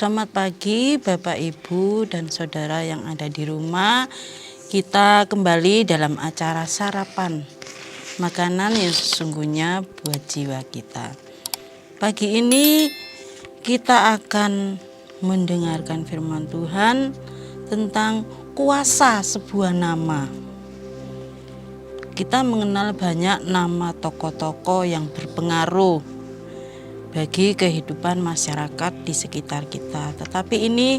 Selamat pagi Bapak Ibu dan Saudara yang ada di rumah. Kita kembali dalam acara sarapan makanan yang sesungguhnya buat jiwa kita. Pagi ini kita akan mendengarkan firman Tuhan tentang kuasa sebuah nama. Kita mengenal banyak nama tokoh-tokoh yang berpengaruh bagi kehidupan masyarakat di sekitar kita. Tetapi ini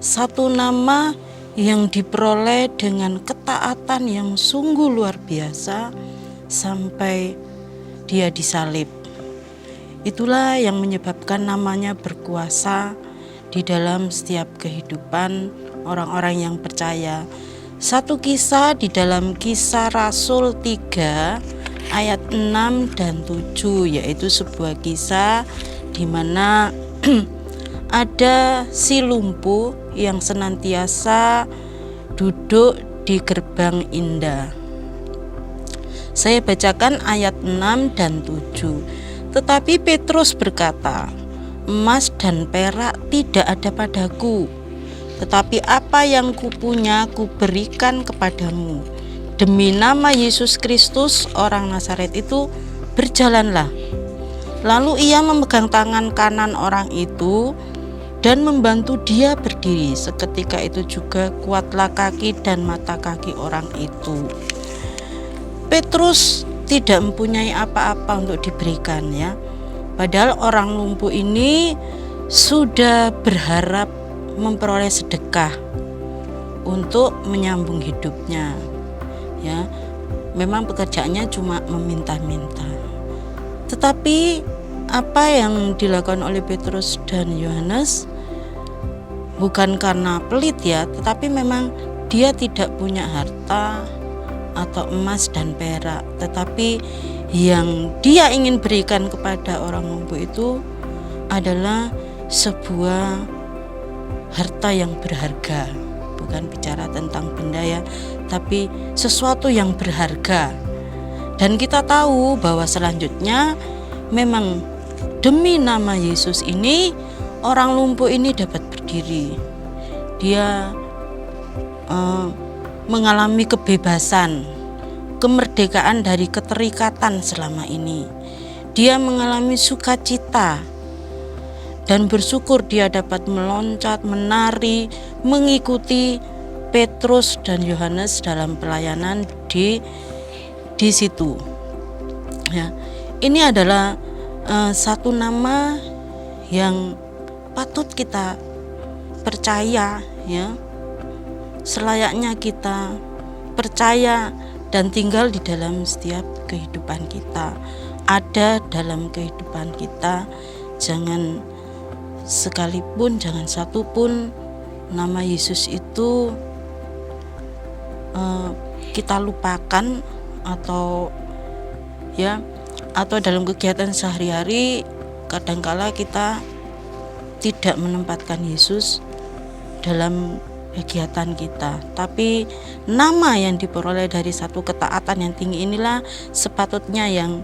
satu nama yang diperoleh dengan ketaatan yang sungguh luar biasa sampai dia disalib. Itulah yang menyebabkan namanya berkuasa di dalam setiap kehidupan orang-orang yang percaya. Satu kisah di dalam Kisah Rasul 3 ayat 6 dan 7, yaitu sebuah kisah di mana ada si lumpuh yang senantiasa duduk di gerbang indah. Saya bacakan ayat 6 dan 7. Tetapi Petrus berkata, "Emas dan perak tidak ada padaku, tetapi apa yang kupunya kuberikan kepadamu. Demi nama Yesus Kristus orang Nazaret itu, berjalanlah." Lalu ia memegang tangan kanan orang itu dan membantu dia berdiri. Seketika itu juga kuatlah kaki dan mata kaki orang itu. Petrus tidak mempunyai apa-apa untuk diberikan, ya. Padahal orang lumpuh ini sudah berharap memperoleh sedekah untuk menyambung hidupnya, ya. Memang pekerjaannya cuma meminta-minta. Tetapi apa yang dilakukan oleh Petrus dan Yohanes bukan karena pelit, ya, tetapi memang dia tidak punya harta atau emas dan perak, tetapi yang dia ingin berikan kepada orang lumpuh itu adalah sebuah harta yang berharga. Bukan bicara tentang benda, ya, tapi sesuatu yang berharga. Dan kita tahu bahwa selanjutnya memang demi nama Yesus ini orang lumpuh ini dapat berdiri. Dia mengalami kebebasan, kemerdekaan dari keterikatan selama ini. Dia mengalami sukacita dan bersyukur dia dapat meloncat, menari, mengikuti Petrus dan Yohanes dalam pelayanan di situ. Ya, ini adalah satu nama yang patut kita percaya, ya. Selayaknya kita percaya dan tinggal di dalam setiap kehidupan kita, ada dalam kehidupan kita. Jangan sekalipun, jangan satupun nama Yesus itu kita lupakan atau dalam kegiatan sehari-hari kadangkala kita tidak menempatkan Yesus dalam kegiatan kita. Tapi nama yang diperoleh dari satu ketaatan yang tinggi inilah sepatutnya yang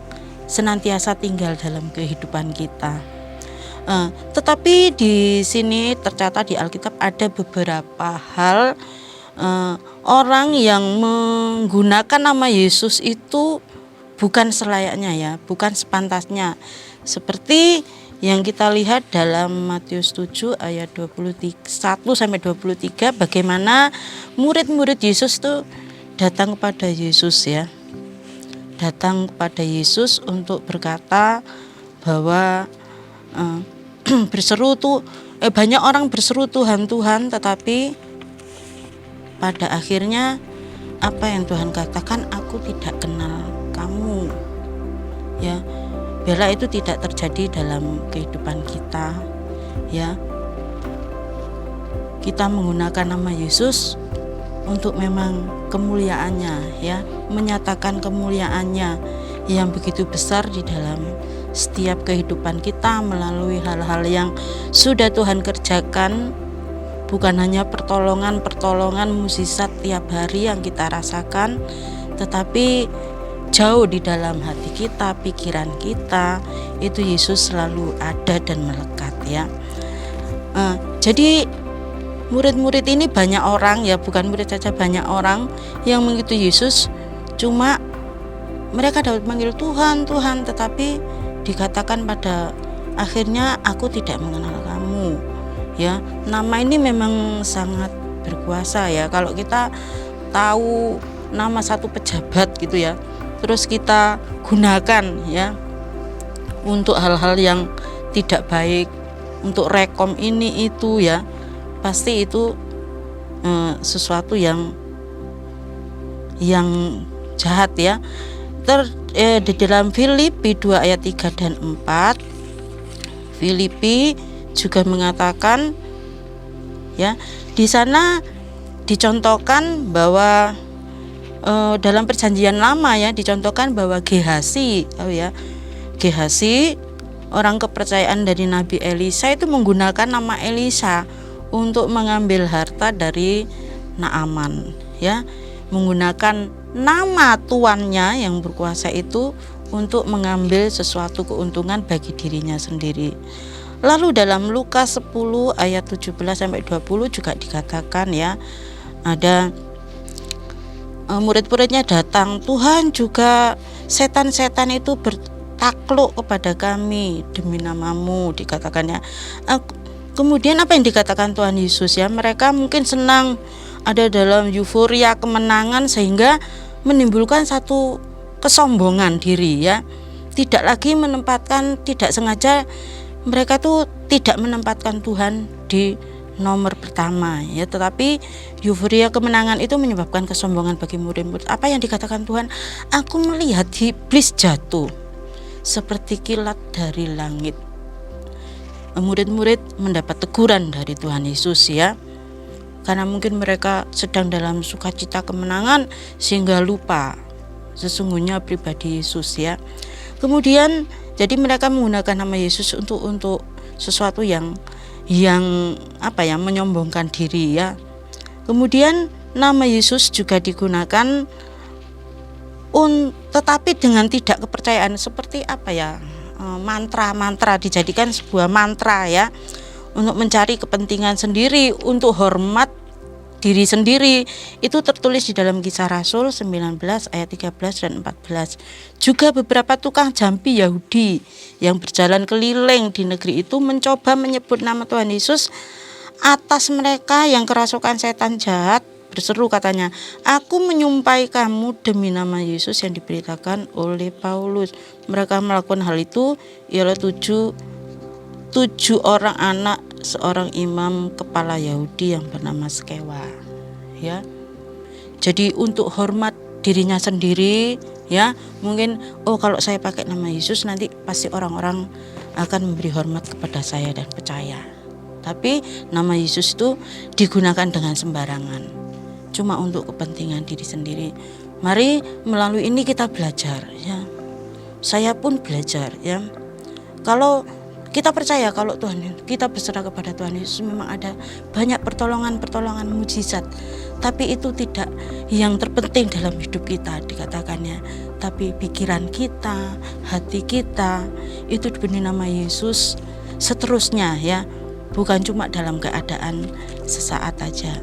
senantiasa tinggal dalam kehidupan kita. Tetapi di sini tercatat di Alkitab ada beberapa hal orang yang menggunakan nama Yesus itu bukan selayaknya, ya, bukan sepantasnya. Seperti yang kita lihat dalam Matius 7 ayat 21-23, bagaimana murid-murid Yesus itu datang kepada Yesus, ya. Datang kepada Yesus untuk berkata bahwa banyak orang berseru Tuhan, Tuhan, tetapi pada akhirnya apa yang Tuhan katakan, aku tidak kenal kamu, ya. Bela itu tidak terjadi dalam kehidupan kita, ya. Kita menggunakan nama Yesus untuk memang kemuliaannya, ya, menyatakan kemuliaannya yang begitu besar di dalam setiap kehidupan kita melalui hal-hal yang sudah Tuhan kerjakan. Bukan hanya pertolongan mukjizat tiap hari yang kita rasakan, tetapi jauh di dalam hati kita, pikiran kita, itu Yesus selalu ada dan melekat, ya. Jadi murid-murid ini banyak orang, ya bukan murid saja, banyak orang yang mengikuti Yesus, cuma mereka dapat manggil Tuhan, Tuhan, tetapi dikatakan pada akhirnya, aku tidak mengenal kamu. Ya, nama ini memang sangat berkuasa ya. Kalau kita tahu nama satu pejabat gitu ya, terus kita gunakan ya untuk hal-hal yang tidak baik, untuk rekom ini itu ya, pasti itu sesuatu yang jahat ya. Di dalam Filipi 2 ayat 3 dan 4, Filipi juga mengatakan ya, di sana dicontohkan bahwa dalam perjanjian lama ya, dicontohkan bahwa Gehasi, ya, Gehasi orang kepercayaan dari Nabi Elisa itu menggunakan nama Elisa untuk mengambil harta dari Naaman ya, menggunakan nama tuannya yang berkuasa itu untuk mengambil sesuatu keuntungan bagi dirinya sendiri. Lalu dalam Lukas 10 ayat 17 sampai 20 juga dikatakan ya, ada murid-muridnya datang, Tuhan juga setan-setan itu bertakluk kepada kami demi namamu, dikatakannya. Kemudian apa yang dikatakan Tuhan Yesus ya, mereka mungkin senang, ada dalam euforia kemenangan sehingga menimbulkan satu kesombongan diri ya, tidak lagi menempatkan, tidak sengaja mereka tuh tidak menempatkan Tuhan di nomor pertama ya, tetapi euforia kemenangan itu menyebabkan kesombongan bagi murid-murid. Apa yang dikatakan Tuhan, aku melihat iblis jatuh seperti kilat dari langit. Murid-murid mendapat teguran dari Tuhan Yesus ya, karena mungkin mereka sedang dalam sukacita kemenangan sehingga lupa sesungguhnya pribadi Yesus ya. Kemudian jadi mereka menggunakan nama Yesus untuk sesuatu yang apa ya, menyombongkan diri ya. Kemudian nama Yesus juga digunakan tetapi dengan tidak kepercayaan, seperti apa ya, mantra dijadikan sebuah mantra ya, untuk mencari kepentingan sendiri, untuk hormat diri sendiri. Itu tertulis di dalam Kisah Rasul 19 ayat 13 dan 14. Juga beberapa tukang jampi Yahudi yang berjalan keliling di negeri itu mencoba menyebut nama Tuhan Yesus atas mereka yang kerasukan setan jahat. Berseru katanya, aku menyumpahi kamu demi nama Yesus yang diberitakan oleh Paulus. Mereka melakukan hal itu ialah tujuh orang anak seorang imam kepala Yahudi yang bernama Skewa ya. Jadi untuk hormat dirinya sendiri ya, mungkin kalau saya pakai nama Yesus nanti pasti orang-orang akan memberi hormat kepada saya dan percaya. Tapi nama Yesus itu digunakan dengan sembarangan, cuma untuk kepentingan diri sendiri. Mari melalui ini kita belajar ya. Saya pun belajar ya. Kalau kita percaya, kalau Tuhan, kita berserah kepada Tuhan Yesus, memang ada banyak pertolongan mujizat, tapi itu tidak yang terpenting dalam hidup kita dikatakannya. Tapi pikiran kita, hati kita itu diberi nama Yesus seterusnya ya, bukan cuma dalam keadaan sesaat aja.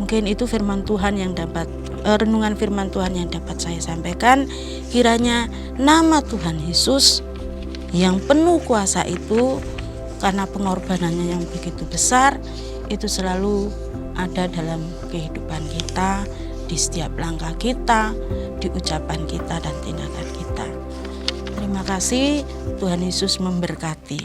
Mungkin itu firman Tuhan yang dapat, renungan firman Tuhan yang dapat saya sampaikan. Kiranya nama Tuhan Yesus yang penuh kuasa itu, karena pengorbanannya yang begitu besar, itu selalu ada dalam kehidupan kita, di setiap langkah kita, di ucapan kita dan tindakan kita. Terima kasih, Tuhan Yesus memberkati.